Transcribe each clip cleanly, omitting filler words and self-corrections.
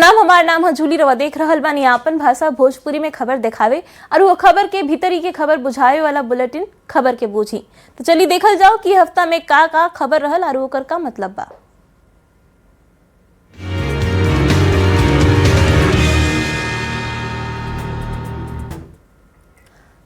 प्रणाम, हमार नाम है जूली रवा। देख रहल बानी आपन भाषा भोजपुरी में खबर दिखावे और वो खबर के भीतरी के खबर बुझावे वाला बुलेटिन खबर के बूझी। तो चलिए देखल जाओ कि हफ्ता में का खबर रहल और ओकर का मतलब बा।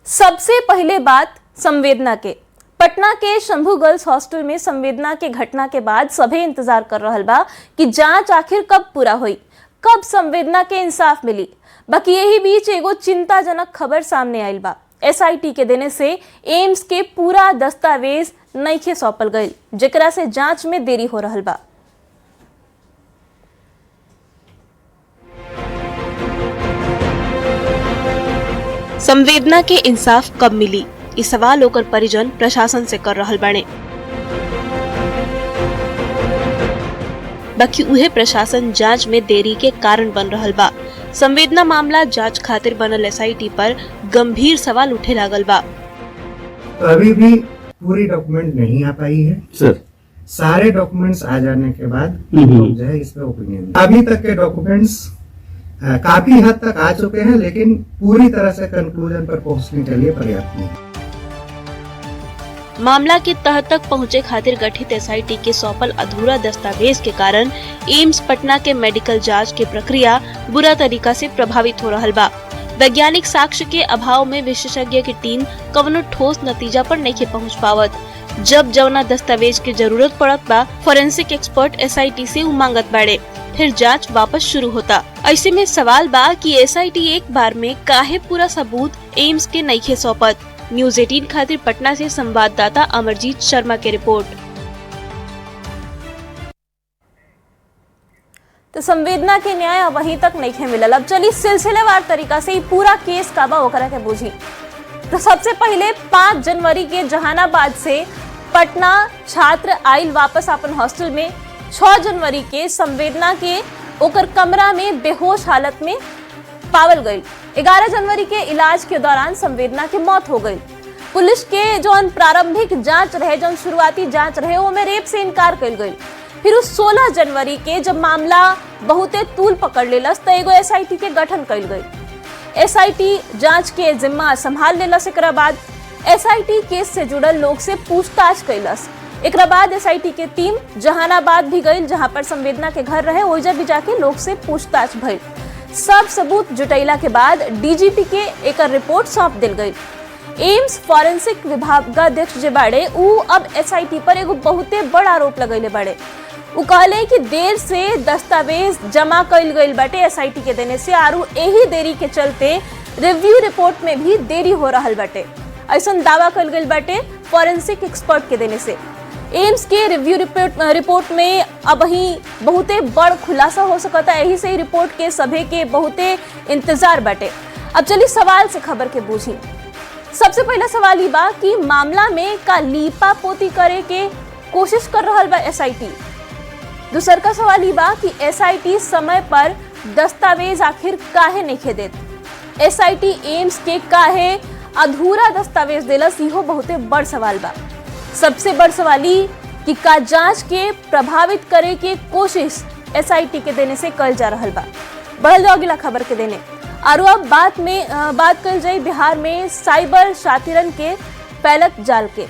सबसे पहले बात संवेदना के। पटना के शंभू गर्ल्स हॉस्टल में संवेदना के घटना के बाद सभी इंतजार कर रहल बा कि जांच आखिर कब पूरा हुई, कब संवेदना के इंसाफ मिली। बाकी यही बीच एगो चिंताजनक खबर सामने आयल बा। एसआईटी के देने से एम्स के पूरा दस्तावेज नइखे सौंपल गईल, जेकरा से जांच में देरी हो रहल बा। संवेदना के इंसाफ कब मिली, इस सवाल होकर परिजन प्रशासन से कर रहल बाड़े। बाकी उहे प्रशासन जांच में देरी के कारण बन रहल बा। संवेदना मामला जांच खातिर बनल एसआईटी पर गंभीर सवाल उठे लागल बा। अभी भी पूरी डॉक्यूमेंट नहीं आ पाई है सर। सारे डॉक्यूमेंट्स आ जाने के बाद जो है इस पे ओपिनियन। अभी तक के डॉक्यूमेंट्स काफी हद तक आ चुके हैं, लेकिन पूरी तरह से कंक्लूजन पर पहुंचने के लिए पर्याप्त नहीं। मामला के तह तक पहुंचे खातिर गठित एसआईटी के सौंपल अधूरा दस्तावेज के कारण एम्स पटना के मेडिकल जांच की प्रक्रिया बुरा तरीका से प्रभावित हो रहल बा। वैज्ञानिक साक्ष्य के अभाव में विशेषज्ञ की टीम कवनो ठोस नतीजा पर नहीं पहुंच पावत। जब जवना दस्तावेज की जरूरत पड़त बा, फोरेंसिक एक्सपर्ट एसआईटी से मांगत बाड़े, फिर जांच वापस शुरू होता। ऐसे में सवाल बा कि एसआईटी एक बार में काहे पूरा सबूत एम्स के नइखे सौंपत। न्यूज़ 18 खातिर पटना से संवाददाता अमरजीत शर्मा की रिपोर्ट। तो संवेदना के न्याय वहीं तक नहीं मिलल। अब चलिए सिलसिलेवार तरीका से पूरा केस का बा ओकरा के बूझी। तो सबसे पहले 5 जनवरी के जहानाबाद से पटना छात्र आइल वापस अपन हॉस्टल में। 6 जनवरी के संवेदना के ओकर कमरा में बेहोश हालत में पावल गई। 11 जनवरी के इलाज के दौरान संवेदना की मौत हो गई। पुलिस के जो प्रारंभिक जांच रहे, जो शुरुआती जांच रहे, वो में रेप से इनकार कर गई। फिर उस 16 जनवरी के जब मामला बहुते तूल पकड़ लेलस तो एगो एसआईटी के गठन कइल गई। एसआईटी जांच के जिम्मा संभाल लेलस। एकरा बाद एसआईटी केस से जुड़ल लोग से पूछताछ कैलस। एकरा बाद एसआईटी के टीम जहानाबाद भी गई, जहां पर संवेदना के घर रहे, ओइजा भी जाके लोग से पूछताछ भइल। सब सबूत जुटैला के बाद डीजीपी के एक रिपोर्ट सौंप दिल गई। एम्स फॉरेंसिक विभागाध्यक्ष जे बाड़े उ अब एसआईटी पर एगो बहुते बड़ा आरोप लगैले बाड़े। उ कहले कि देर से दस्तावेज जमा कइल गइल बाटे एसआईटी के देने से, और यही देरी के चलते रिव्यू रिपोर्ट में भी देरी हो रहल बाटे। ऐसा दावा कइल गइल बाटे फॉरेंसिक एक्सपर्ट के देने से। एम्स के रिव्यू रिपोर्ट में अब ही बहुते बड़ खुलासा हो सकता है। यही से रिपोर्ट के सभे के बहुते इंतजार बाटे। अब चलिए सवाल से खबर के बूझी। सबसे पहला सवाल ये बा कि मामला में का लीपा पोती करे के कोशिश कर रहल बा एसआईटी। दूसर का सवाल ये बा कि एसआईटी समय पर दस्तावेज आखिर काहे नहीं देत। एसआईटी एम्स के काहे अधूरा दस्तावेज देलस, इहो बहुते बड़ सवाल बा। सबसे बड़ सवाल ई कि का जांच के प्रभावित करे के कोशिश एसआईटी के देने से कल जा रहल बा। बढ़ल जाओ अगला खबर के देने। और अब बात कल जाए बिहार में साइबर शातिरन के फैलत जाल के।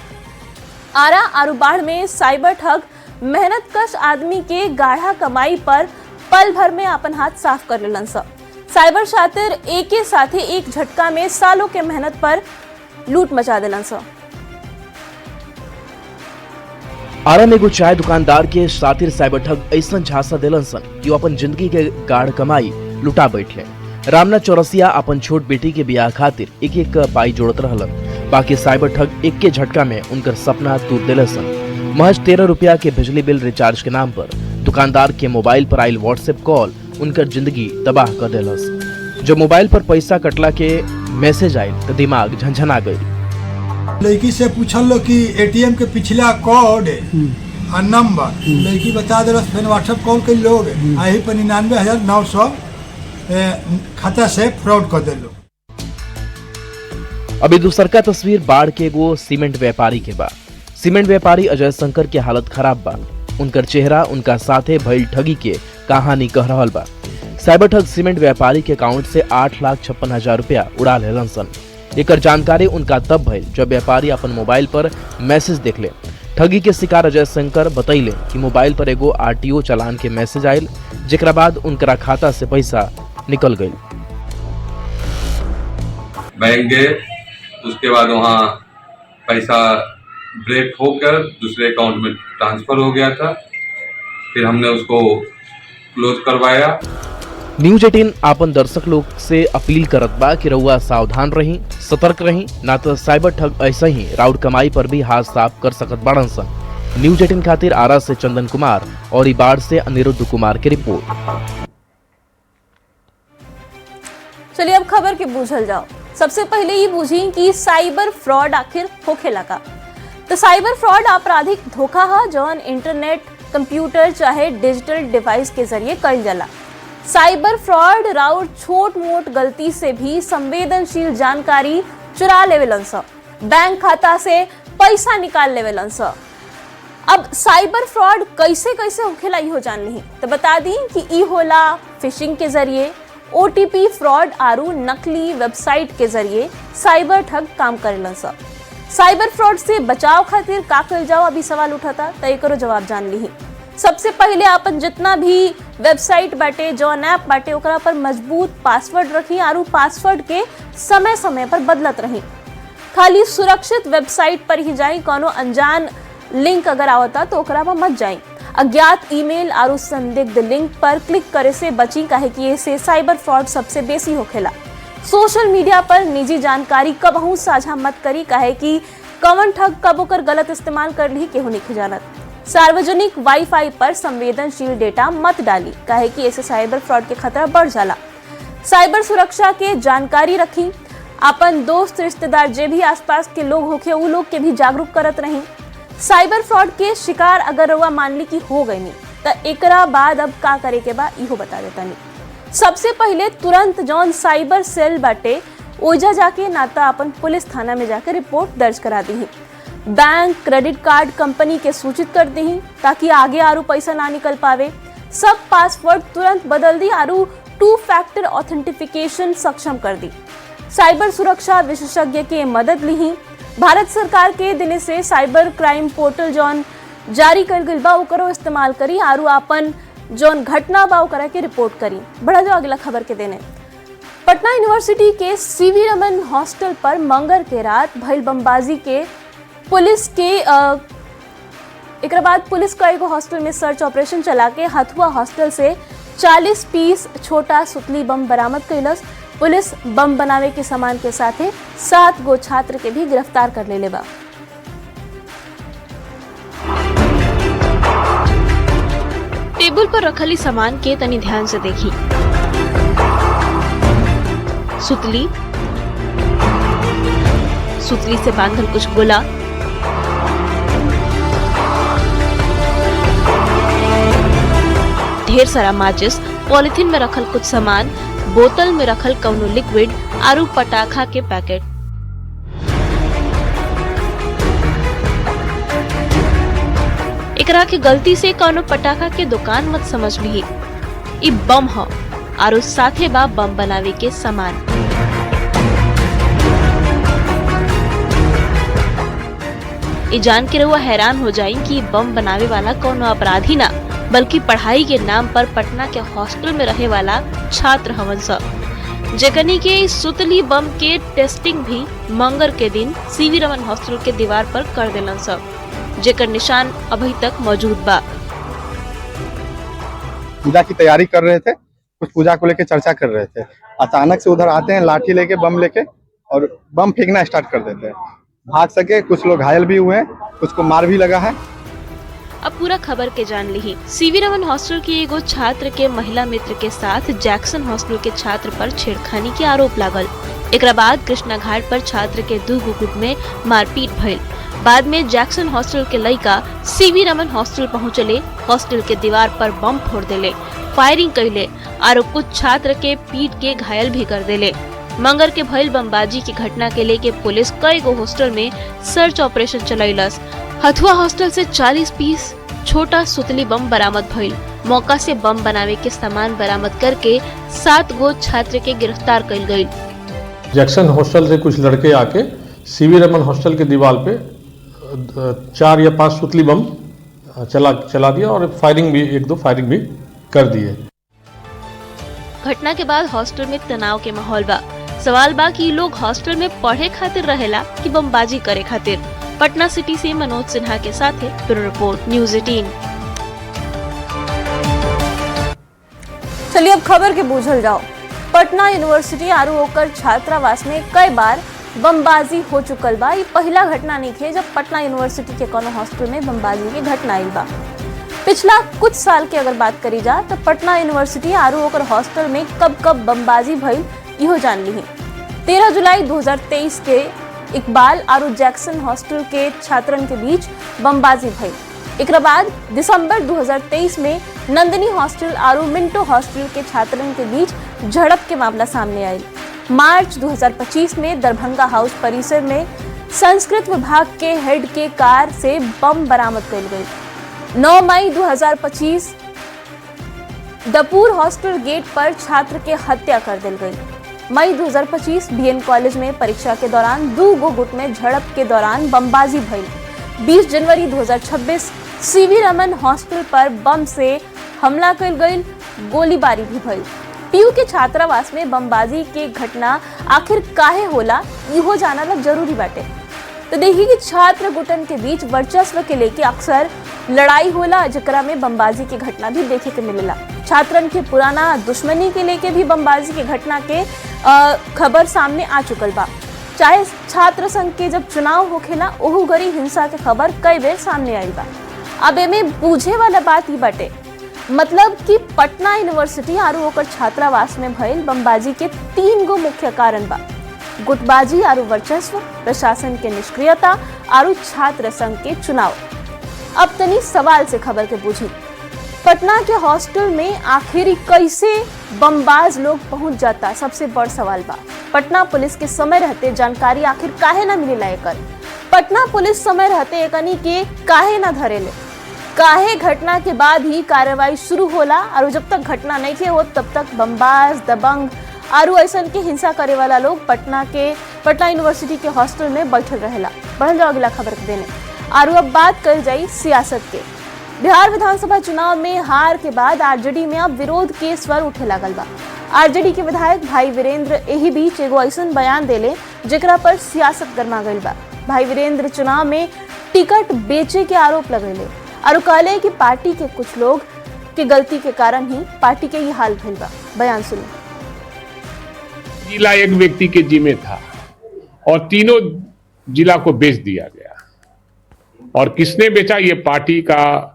आरा और बाढ़ में साइबर ठग मेहनत कश आदमी के गाढ़ा कमाई पर पल भर में अपन हाथ साफ कर लेलन सा। साइबर शातिर एक के साथ एक झटका में सालों के मेहनत पर लूट मचा देलन सा। आरा में एगो चाय दुकानदार के शातिर साइबर ठग ऐसा झांसा दिलन सन कि अपन जिंदगी के गाढ़ कमाई लुटा बैठले। रामनाथ चौरसिया अपन छोट बेटी के ब्याह खातिर एक एक पाई जोड़त रहलन। बाकी साइबर ठग एक के झटका में उनकर सपना तोड़ दिले सन। महज 13 रुपया के बिजली बिल रिचार्ज के नाम पर दुकानदार के मोबाइल पर आयल व्हाट्सएप कॉल उनकर जिंदगी तबाह कर दिलस। जब मोबाइल पर पैसा कटला के मैसेज आयल तो दिमाग झंझना गई। लड़की से पूछल कि एटीएम के पिछला कोड और नंबर, लड़की बता दिलस। फिर व्हाट्सएप कॉल कर लोग यही पर 99,900 खाता से फ्रॉड कर दिलो। अभी दूसर का तस्वीर बाढ़ के एगो सीमेंट व्यापारी के बा। सीमेंट व्यापारी अजय शंकर के हालत खराब बा। उनकर चेहरा उनका साथे भइल ठगी के कहानी कह रहल बा। साइबर ठग सीमेंट व्यापारी के अकाउंट से 8,56,000 रुपया उड़ा लेलन सन। एकर जानकारी उनका तब भइल जब व्यापारी अपन मोबाइल पर मैसेज देख ले। ठगी के शिकार अजय शंकर बतैले कि मोबाइल पर एगो RTO चालान के मैसेज आयल, जेकरा बाद उनकरा खाता से पैसा निकल गई। बैंक गए, उसके बाद वहाँ पैसा ब्रेक होकर दूसरे अकाउंट में ट्रांसफर हो गया था। फिर हमने उसको क्लोज करवाया। न्यूज 18 आपन दर्शक लोग से अपील करत बा कि रउआ सावधान रही, सतर्क रही, ना तो साइबर ठग ऐसा ही राउड कमाई पर भी हाथ साफ कर सकत बाड़न सन। न्यूज 18 खातिर आरा से चंदन कुमार और इबाड़ से अनिरुद्ध कुमार की रिपोर्ट। चलिए अब खबर के बूझल जाओ। सबसे पहले ये बूझी कि साइबर फ्रॉड आखिर होखेला का। तो साइबर फ्रॉड आपराधिक धोखा है जौन इंटरनेट, कंप्यूटर चाहे डिजिटल डिवाइस के जरिए कइल जाला। साइबर फ्रॉड राउर छोट मोट गलती से भी संवेदनशील जानकारी चुरा लेवेलन स, बैंक खाता से पैसा निकाल लेवेलन स। अब साइबर फ्रॉड कैसे कैसे होखेला इहो जान ली। तो बता दी कि ई होला फिशिंग के जरिए, OTP फ्रॉड आरू नकली वेबसाइट के जरिए साइबर ठग काम करेलन स। साइबर फ्रॉड से बचाव खातिर का कइल जाओ, अभी सवाल उठाता, तो एकरो जवाब जान ली। सबसे पहले अपन जितना भी वेबसाइट बाटे, जौन ऐप बाटे, ओकरा पर मजबूत पासवर्ड रखी आरू पासवर्ड के समय समय पर बदलत रही। खाली सुरक्षित वेबसाइट पर ही जाई, कोनो अनजान लिंक अगर आवता तो ओकरा पर मत जाई। अज्ञात ईमेल आरू संदिग्ध लिंक पर क्लिक करे से बची, काहे कि ऐसे साइबर फ्रॉड सबसे बेसी होखेला। सोशल मीडिया पर निजी जानकारी कबहू साझा मत करी, काहे कि कवन ठग कब ओकर गलत इस्तेमाल कर ली केहू नहीं जानत। सार्वजनिक वाईफाई पर संवेदनशील डेटा मत डाली, काहे कि ऐसे साइबर फ्रॉड के खतरा बढ़ जाला। साइबर सुरक्षा के जानकारी रखी, अपन दोस्त रिश्तेदार जे भी आसपास के लोग होखे उ लोग के भी जागरूक करत रही। साइबर फ्रॉड के शिकार अगर रउआ मान ली कि हो गई नहीं, तो एकरा बाद अब का करे के बा इहो बता देता नहीं। सबसे पहले तुरंत जौन साइबर सेल बाटे ओजा जाके नाता अपन पुलिस थाना में जाकर रिपोर्ट दर्ज करा दी। बैंक, क्रेडिट कार्ड कंपनी के सूचित कर दी ताकि आगे आरू पैसा ना निकल पावे। सब पासवर्ड तुरंत बदल दी आरू 2 फैक्टर ऑथेंटिफिकेशन सक्षम कर दी। साइबर सुरक्षा विशेषज्ञ के मदद ली। भारत सरकार के दिन से साइबर क्राइम पोर्टल जौन जारी कर गइल बा ओकरो इस्तेमाल करी आरू अपन जौन घटना बा ओकरा के रिपोर्ट करी। बढ़ा जाओ अगला खबर के देने। पटना यूनिवर्सिटी के CV रमन हॉस्टल पर मंगर के रात भइल बमबाजी के पुलिस के एक बाद पुलिस का एगो हॉस्टल में सर्च ऑपरेशन चला के हथुआ हॉस्टल से 40 पीस छोटा सुतली बम बरामद कैलस। पुलिस बम बनावे के सामान के साथ 7 गो छात्र के भी गिरफ्तार कर लेले बा। टेबल पर रखली सामान के तनी ध्यान से देखी। सुतली से बांधल कुछ गोला, ढेर सारा माचिस, पॉलिथीन में रखल कुछ सामान, बोतल में रखल कौनो लिक्विड आरू पटाखा के पैकेट। एकरा के गलती से कौनो पटाखा के दुकान मत समझ ली, ई बम ह आरू साथे बा बम बनावे के सामान। ये जान के रहुआ हैरान हो जाई कि बम बनावे वाला कौनो अपराधी ना बल्कि पढ़ाई के नाम पर पटना के हॉस्टल में रहे वाला छात्र हवन स, जेकनी के सुतली बम के टेस्टिंग भी मंगर के दिन CV रमन हॉस्टल के दीवार पर कर देलन स, जेकर निशान अभी तक मौजूद बा। पूजा की तैयारी कर रहे थे, कुछ पूजा को लेके चर्चा कर रहे थे। अचानक से उधर आते हैं लाठी लेके, बम लेके, और बम फेंकना स्टार्ट कर देते हैं। भाग सके, कुछ लोग घायल भी हुए हैं, कुछ को मार भी लगा है। अब पूरा खबर के जान ली। CV रमन हॉस्टल की एगो छात्र के महिला मित्र के साथ जैक्सन हॉस्टल के छात्र पर छेड़खानी के आरोप लागल। एकरा बाद कृष्णा घाट पर छात्र के 2 गुट में मारपीट भइल। बाद में जैक्सन हॉस्टल के लड़का CV रमन हॉस्टल पहुंचले, हॉस्टल के दीवार पर बम फोड़ देले, फायरिंग कैले और कुछ छात्र के पीट के घायल भी कर देले। मंगर के भइल बमबाजी की घटना के लेके पुलिस कई गो हॉस्टल में सर्च ऑपरेशन चलैलस। हथुआ हॉस्टल से 40 पीस छोटा सुतली बम बरामद भइल। मौका से बम बनावे के सामान बरामद करके 7 गो छात्र के गिरफ्तार कइल गयी। जैक्सन हॉस्टल से कुछ लड़के आके सीवी रमन हॉस्टल के दीवार पे 4 या 5 सुतली बम चला दिया और फायरिंग भी 1-2 फायरिंग भी कर दिए। घटना के बाद हॉस्टल में तनाव के माहौल बा। सवाल बा कि लोग हॉस्टल में पढ़े खातिर रहेला कि बमबाजी करे खातिर। पटना सिटी से मनोज सिन्हा के साथ ब्यूरो रिपोर्ट न्यूज़ 18। चलिए अब खबर के बूझल जाओ। पटना यूनिवर्सिटी आरू ओकर छात्रावास में कई बार बमबाजी हो चुकल बा। ये पहला घटना नहीं है जब पटना यूनिवर्सिटी के कोनो हॉस्टल में बमबाजी की घटना आई बा। पिछला कुछ साल की अगर बात करी जा तो पटना यूनिवर्सिटी आरू ओकर हॉस्टल में कब कब बमबाजी भइल इहो जान ली। 13 जुलाई 2023 के इकबाल आरू जैक्सन हॉस्टल के छात्रन के बीच बमबाजी भइल। एक बाद दिसंबर 2023 में नंदिनी हॉस्टल आरू मिंटो हॉस्टल के छात्रन के बीच झड़प के मामला सामने आयल। मार्च 2025 में दरभंगा हाउस परिसर में संस्कृत विभाग के हेड के कार से बम बरामद कइल गई। 9 मई 2025 दपूर हॉस्टल गेट पर छात्र के हत्या कर दी गई। मई 2025 बीएन कॉलेज में परीक्षा के दौरान 2 गो गुट में झड़प के दौरान बमबाजी भई। 20 जनवरी 2026 सीवी रमन हॉस्टल पर बम से हमला कइल गई, गोलीबारी भी भई। पीयू के छात्रावास में बमबाजी के घटना आखिर काहे होला इहो जानना जरूरी बाटे। तो देखिए कि छात्र गुटन के बीच वर्चस्व के लेके अक्सर लड़ाई होला, जकरा में बमबाजी की घटना भी देखे के मिलेला। छात्रन के पुराना दुश्मनी के लेके भी बमबाजी की घटना के खबर सामने आ चुकल बा। चाहे छात्र संघ के जब चुनाव होखेला ओहू घड़ी हिंसा के खबर कई बेर सामने आई बा। अब एमे पूछे वाला बात ही बाटे, मतलब कि पटना यूनिवर्सिटी आरू ओकर छात्रावास में भइल बमबाजी के 3 गो मुख्य कारण बा। गुटबाजी आरू वर्चस्व, प्रशासन के निष्क्रियता आरू छात्र संघ के चुनाव। अब तनी सवाल से खबर के बूझी। पटना के हॉस्टल में आखिर कैसे बमबाज लोग पहुंच जाता, सबसे बड़ सवाल बा। पटना पुलिस के समय रहते जानकारी आखिर काहे ना मिलेला एकर। पटना पुलिस समय रहते एकनी के काहे ना धरेले। काहे घटना के बाद ही कार्रवाई शुरू होला और जब तक घटना नहीं के हो तब तक बमबाज, दबंग आरू ऐसन के हिंसा करे वाला लोग पटना यूनिवर्सिटी के हॉस्टल में बैठल रहेला। बढ़ल जाओ अगला खबर के देने। आरू अब बात कर जाई सियासत के। बिहार विधानसभा चुनाव में हार के बाद आरजेडी में अब विरोध के स्वर उठे लागल बा। आरजेडी के विधायक भाई वीरेंद्र एही बीच एगो ऐसन बयान देले जेकरा पर सियासत गरमा गइल बा। भाई वीरेंद्र चुनाव में टिकट बेचे के आरोप लगेले और कहले कि पार्टी के कुछ लोग के गलती के कारण ही पार्टी के ये हाल भइल बा। बयान सुनो। जिला एक व्यक्ति के जिम्मे था और तीनों जिला को बेच दिया गया, और किसने बेचा ये पार्टी का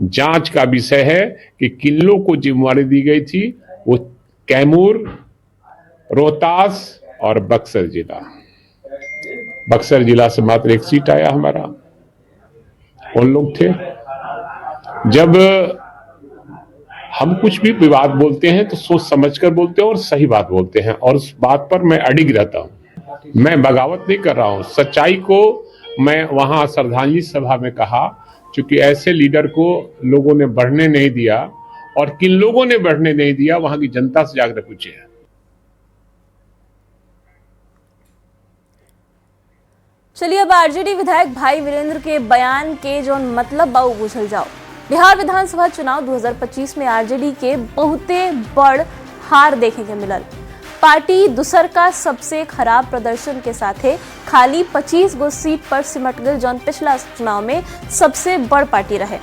जांच का विषय है कि किन लोगों को जिम्मेवारी दी गई थी। वो कैमूर, रोहतास और बक्सर जिला। बक्सर जिला से मात्र 1 सीट आया हमारा। उन लोग थे। जब हम कुछ भी विवाद बोलते हैं तो सोच समझकर बोलते हैं और सही बात बोलते हैं, और उस बात पर मैं अडिग रहता हूं। मैं बगावत नहीं कर रहा हूं। सच्चाई को मैं वहां श्रद्धांजलि सभा में कहा, क्योंकि ऐसे लीडर को लोगों ने बढ़ने नहीं दिया, और किन लोगों ने बढ़ने नहीं दिया वहां की जनता से जाकर पूछे। चलिए अब आरजेडी विधायक भाई वीरेंद्र के बयान के जो मतलब बा बुझल जाओ। बिहार विधानसभा चुनाव 2025 में आरजेडी के बहुते बड़ हार देखे के मिलल। पार्टी दूसर का सबसे खराब प्रदर्शन के साथे खाली 25 गो सीट पर सिमट गई, जौन पिछला चुनाव में सबसे बड़ पार्टी रहे।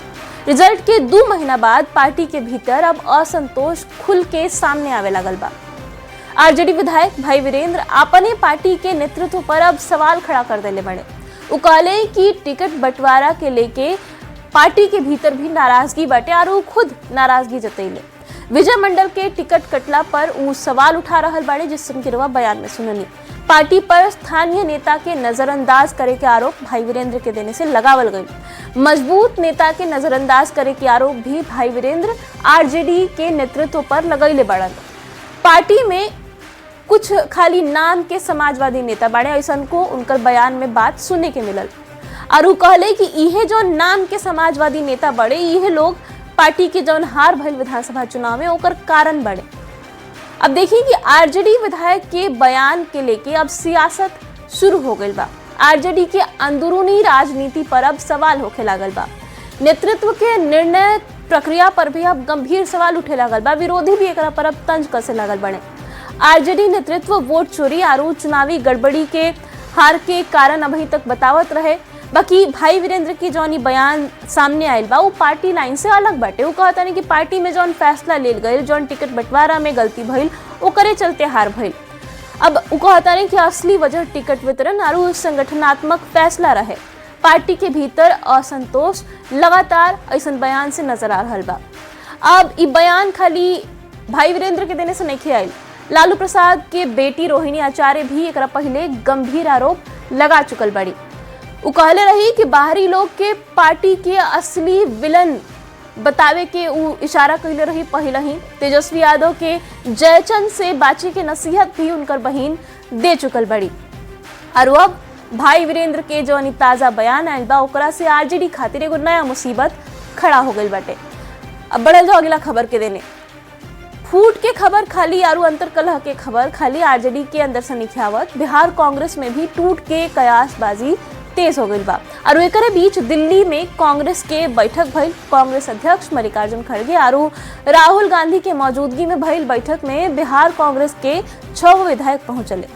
रिजल्ट के 2 महीना बाद पार्टी के भीतर अब असंतोष खुल के सामने आवे लगल बा। आरजेडी विधायक भाई वीरेंद्र अपने पार्टी के नेतृत्व पर अब सवाल खड़ा कर देले बड़े। वो कहले कि टिकट बंटवारा के लेके पार्टी के भीतर भी नाराजगी बाटे और वो खुद नाराजगी जतैले। विजय मंडल के टिकट कटला पर वो सवाल उठा रहल बाड़े, जिसके रवा बयान में सुननी। पार्टी पर स्थानीय नेता के नजरअंदाज करे के आरोप भाई वीरेंद्र के देने से लगावल गई। मजबूत नेता के नजरअंदाज करे के आरोप भी भाई वीरेंद्र आरजेडी के नेतृत्व पर लगैले बड़न। पार्टी में कुछ खाली नाम के समाजवादी नेता बाड़े, ऐसन को उनकर बयान में बात सुनने के मिलल। और वो कहले कि इहे जो नाम के समाजवादी नेता बड़े, इहे लोग पार्टी के जौन हार भइल विधानसभा चुनाव में ओकर कारण बढ़े। अब देखिए कि आरजेडी विधायक के बयान के लेके अब सियासत शुरू हो गई बा। आरजेडी के अंदरूनी राजनीति पर अब सवाल होखे लागल बा। नेतृत्व के निर्णय प्रक्रिया पर भी अब गंभीर सवाल उठे लागल बा। विरोधी भी एकरा पर अब तंज कसे लागल बने। आरजेडी नेतृत्व वोट चोरी और चुनावी गड़बड़ी के हार के कारण अभी तक बतावत रहे। बाकी भाई वीरेंद्र की जौन बयान सामने आयल बा वो पार्टी लाइन से अलग बाटे। वो कहता नहीं कि पार्टी में जौन फैसला लेल गए, जौन टिकट बंटवारा में गलती भइल ओकरे चलते हार भइल। अब वो कहता नहीं कि असली वजह टिकट वितरण और संगठनात्मक फैसला रहे। पार्टी के भीतर असंतोष लगातार ऐसा बयान से नजर आ रहा बा। अब ये बयान खाली भाई वीरेंद्र के देने से नहीं आयल। लालू प्रसाद के बेटी रोहिणी आचार्य भी एकरा पहले गंभीर आरोप लगा चुकल बड़ी। वो कहले रही कि बाहरी लोग के पार्टी के असली विलन बतावे के वो इशारा कहले रही। पहले ही तेजस्वी यादव के जयचंद से बाची के नसीहत भी उनकर बहिन दे चुकल बड़ी। और अब भाई वीरेंद्र के जो ताजा बयान आयल बा ओकरा से आरजेडी खातिर एगो नया मुसीबत खड़ा हो गई बाटे। अब बढ़ल जाओ अगला खबर के देने। फूट के खबर खाली आरू अंतर कलह के खबर खाली आरजेडी के अंदर से नहीं आवत। बिहार कांग्रेस में भी टूट के कयासबाजी तेज हो गई बा। और एकरे बीच दिल्ली में कांग्रेस के बैठक भइल। कांग्रेस अध्यक्ष मल्लिकार्जुन खड़गे और राहुल गांधी के मौजूदगी में भइल बैठक में बिहार कांग्रेस के 6 विधायक पहुंचले।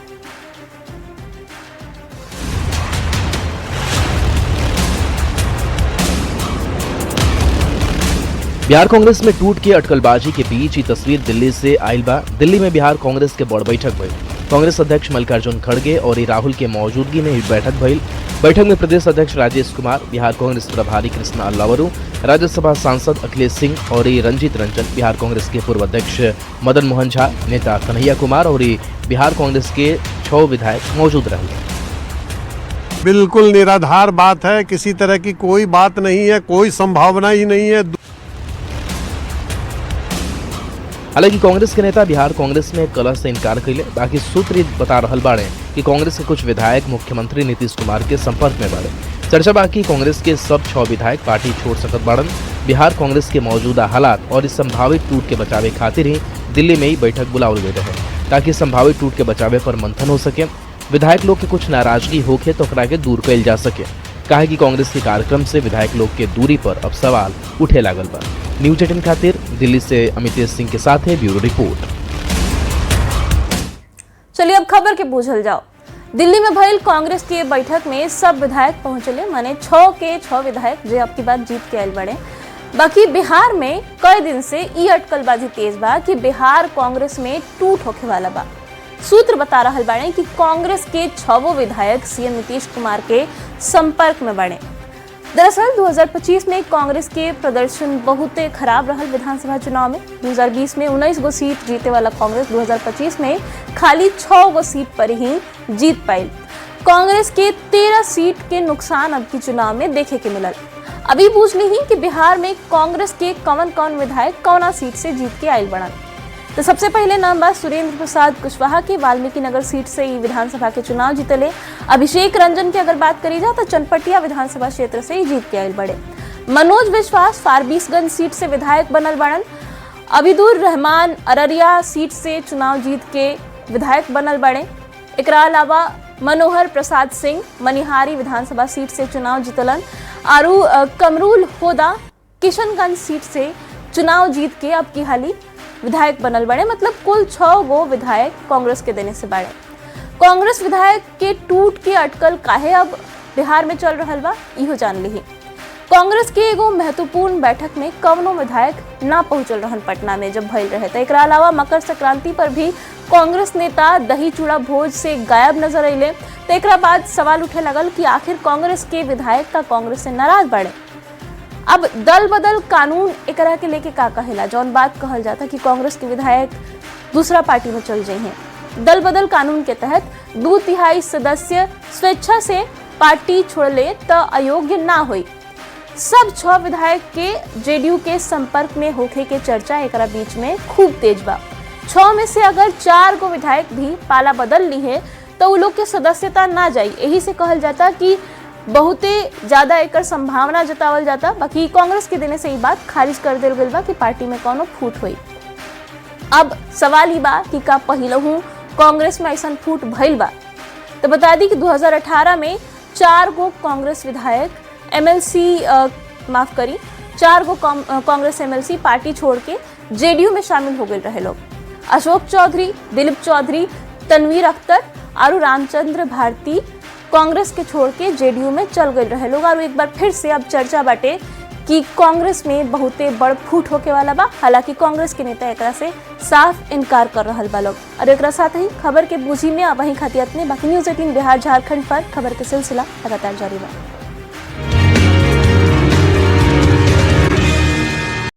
बिहार कांग्रेस में टूट के अटकलबाजी के बीच ये तस्वीर दिल्ली से आयल बा। दिल्ली में बिहार कांग्रेस के बड़ बैठक भइल। कांग्रेस अध्यक्ष मल्लिकार्जुन खड़गे और राहुल के मौजूदगी में बैठक भइल। बैठक में प्रदेश अध्यक्ष राजेश कुमार, बिहार कांग्रेस प्रभारी कृष्णा अल्लावरू, राज्यसभा सांसद अखिलेश सिंह और रंजीत रंजन, बिहार कांग्रेस के पूर्व अध्यक्ष मदन मोहन झा, नेता कन्हैया कुमार और बिहार कांग्रेस के 6 विधायक मौजूद रहे। बिल्कुल निराधार बात है, किसी तरह की कोई बात नहीं है, कोई संभावना ही नहीं है। हालांकि कांग्रेस के नेता बिहार कांग्रेस में कलह से इनकार कैले। बाकी सूत्र बता रहल बाड़े कि कांग्रेस के कुछ विधायक मुख्यमंत्री नीतीश कुमार के संपर्क में बाड़े। चर्चा बाकी कांग्रेस के सब 6 विधायक पार्टी छोड़ सकत बाड़न। बिहार कांग्रेस के मौजूदा हालात और इस संभावित टूट के बचावे खातिर ही दिल्ली में ही बैठक बुलावल गई रहे ताकि संभावित टूट के बचावे पर मंथन हो सके। विधायक लोग के कुछ नाराजगी होके तो ओकरा के दूर कैल जा सके। कहा कि कांग्रेस के कार्यक्रम से विधायक लोग के दूरी पर अब सवाल उठे लागल बा। न्यूज 18 खातिर दिल्ली से अमितेश सिंह के साथ है ब्यूरो रिपोर्ट। चलिए अब खबर के बूझल जाओ। दिल्ली में भइल कांग्रेस के बैठक में सब विधायक पहुंचले, माने 6 के 6 विधायक जो अब की बात जीत के आयल बड़े। बाकी बिहार में कई दिन से ई अटकलबाजी तेज बा कि बिहार कांग्रेस में टूट होके वाला बा। सूत्र बता रहा बाड़े कि कांग्रेस के 6 विधायक सीएम नीतीश कुमार के संपर्क में बने। दरअसल 2025 में कांग्रेस के प्रदर्शन बहुत खराब रहा विधानसभा चुनाव में। 2020 में 19 गो सीट जीते वाला कांग्रेस 2025 में खाली 6 गो सीट पर ही जीत पाई। कांग्रेस के 13 सीट के नुकसान अब की चुनाव में देखे के मिलल। अभी पूछ ली कि बिहार में कांग्रेस के कौन विधायक कौना सीट से जीत के आयल बनल। तो सबसे पहले नाम बा सुरेंद्र प्रसाद कुशवाहा के वाल्मीकि नगर सीट से ही विधानसभा के चुनाव जीतले। अभिषेक रंजन की अगर बात करी जाए तो चनपटिया विधानसभा क्षेत्र से ही जीत के आयल बड़े। मनोज विश्वास फारबिसगंज सीट से विधायक बनल बड़न। अबिदुर रहमान अररिया सीट से चुनाव जीत के विधायक बनल बड़े। एकरा अलावा मनोहर प्रसाद सिंह मनिहारी विधानसभा सीट से चुनाव जीतलन। आरू कमरूल होदा किशनगंज सीट से चुनाव जीत के अब की हाली विधायक बनल बड़े। मतलब कुल 6 गो विधायक कांग्रेस के देने से बड़े। कांग्रेस विधायक के टूट के अटकल काहे अब बिहार में चल रहा बा इहो जान ली। कांग्रेस के एगो महत्वपूर्ण बैठक में कवनो विधायक ना पहुंचल रहन पटना में जब भइल रहे। एकरा अलावा मकर संक्रांति पर भी कांग्रेस नेता दही चूड़ा भोज से गायब नजर अइले। एकरा बाद सवाल उठे लगल कि आखिर कांग्रेस के विधायक का कांग्रेस से नाराज बड़े। अब दल बदल कानून एकरा के लेके का कहेला, जौन बात कहल जाता कि कांग्रेस के विधायक दूसरा पार्टी में चल जाए हैं। दल बदल कानून के तहत 2/3 सदस्य स्वेच्छा से पार्टी छोड़ले तो अयोग्य ना हुई। सब 6 विधायक के जेडीयू के संपर्क में होखे के चर्चा एकरा बीच में खूब तेज बा। 6 में से अगर 4 गो विधायक भी पाला बदल ली है तो वो लोग के सदस्यता ना जाई। यही से कहल जाता कि बहुते ज्यादा एकर संभावना जतावल जाता, बाकी कांग्रेस के देने से ये बात खारिज कर दिल गई बा कि पार्टी में कोनो फूट हुई। अब सवाल ही बा कि का पहिलहू कांग्रेस में ऐसा फूट भइल बा। तो बता दी कि 2018 में 4 गो कांग्रेस विधायक चार गो कांग्रेस एमएलसी पार्टी छोड़ के जेडीयू में शामिल हो गए रहे लोग। अशोक चौधरी, दिलीप चौधरी, तनवीर अख्तर और रामचंद्र भारती कांग्रेस के छोड़ के जेडीयू में चल गए रहे लोग। और एक बार फिर से अब चर्चा बाटे कि कांग्रेस में बहुते बड़ फूट होके वाला बा। हालांकि कांग्रेस के नेता एकरा से साफ इनकार कर रहल बा लोग। और एकरा साथ ही खबर के बूझी में अब वहीं खातिर अपने बाकी न्यूज़ 18 बिहार झारखंड पर खबर के सिलसिला लगातार जारी बा।